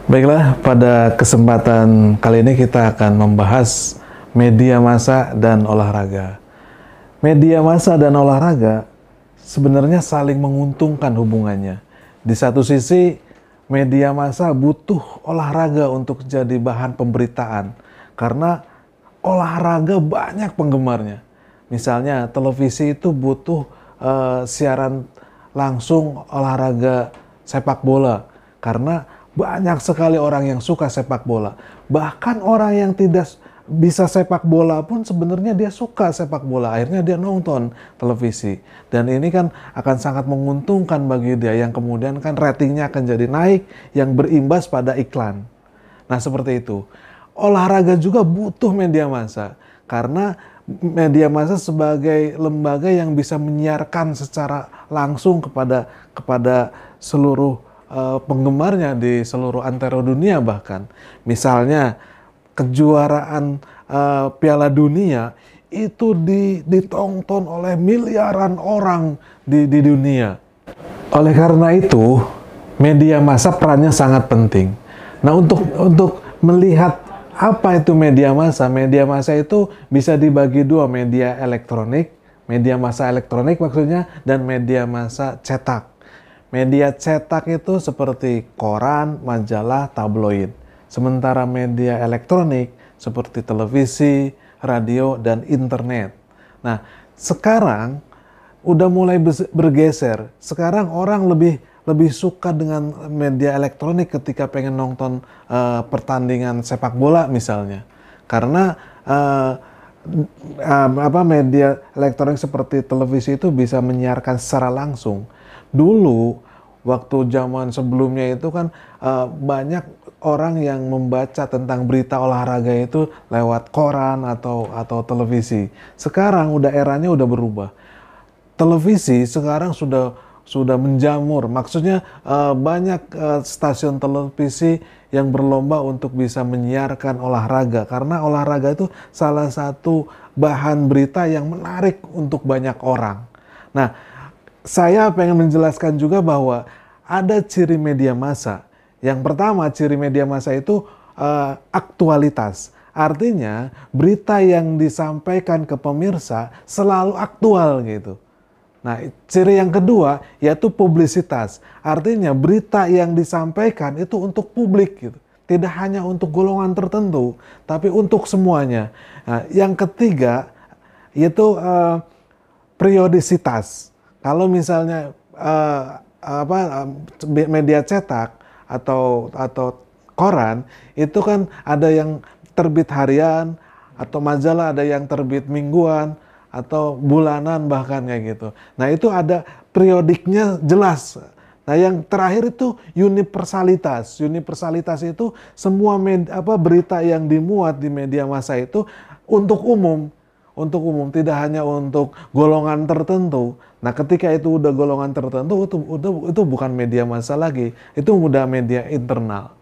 Baiklah, pada kesempatan kali ini kita akan membahas media massa dan olahraga. Media massa dan olahraga sebenarnya saling menguntungkan hubungannya. Di satu sisi, media massa butuh olahraga untuk jadi bahan pemberitaan karena olahraga banyak penggemarnya. Misalnya televisi itu butuh siaran langsung olahraga sepak bola karena banyak sekali orang yang suka sepak bola. Bahkan orang yang tidak bisa sepak bola pun sebenarnya dia suka sepak bola. Akhirnya dia nonton televisi. Dan ini kan akan sangat menguntungkan bagi dia yang kemudian kan ratingnya akan jadi naik yang berimbas pada iklan. Nah, seperti itu. Olahraga juga butuh media massa karena media massa sebagai lembaga yang bisa menyiarkan secara langsung kepada seluruh penggemarnya di seluruh antero dunia. Bahkan misalnya kejuaraan Piala Dunia itu ditonton oleh miliaran orang di dunia. Oleh karena itu media massa perannya sangat penting. Nah, untuk melihat apa itu media massa itu bisa dibagi dua, media elektronik, media massa elektronik maksudnya, dan media massa cetak. Media cetak itu seperti koran, majalah, tabloid. Sementara media elektronik seperti televisi, radio, dan internet. Nah, sekarang udah mulai bergeser. Sekarang orang lebih suka dengan media elektronik ketika pengen nonton pertandingan sepak bola misalnya. Karena media elektronik seperti televisi itu bisa menyiarkan secara langsung. Dulu waktu zaman sebelumnya itu kan banyak orang yang membaca tentang berita olahraga itu lewat koran atau televisi. Sekarang eranya udah berubah. Televisi sekarang sudah menjamur. Maksudnya banyak stasiun televisi yang berlomba untuk bisa menyiarkan olahraga karena olahraga itu salah satu bahan berita yang menarik untuk banyak orang. Nah, saya pengen menjelaskan juga bahwa ada ciri media massa. Yang pertama, ciri media massa itu aktualitas. Artinya, berita yang disampaikan ke pemirsa selalu aktual gitu. Nah, ciri yang kedua yaitu publisitas. Artinya, berita yang disampaikan itu untuk publik gitu. Tidak hanya untuk golongan tertentu, tapi untuk semuanya. Nah, yang ketiga yaitu periodisitas. Kalau misalnya media cetak atau koran itu kan ada yang terbit harian atau majalah ada yang terbit mingguan atau bulanan bahkan kayak gitu. Nah, itu ada periodiknya jelas. Nah, yang terakhir itu universalitas. Universalitas itu semua berita yang dimuat di media massa itu untuk umum. Untuk umum, tidak hanya untuk golongan tertentu. Nah, ketika itu udah golongan tertentu, itu bukan media massa lagi, itu udah media internal.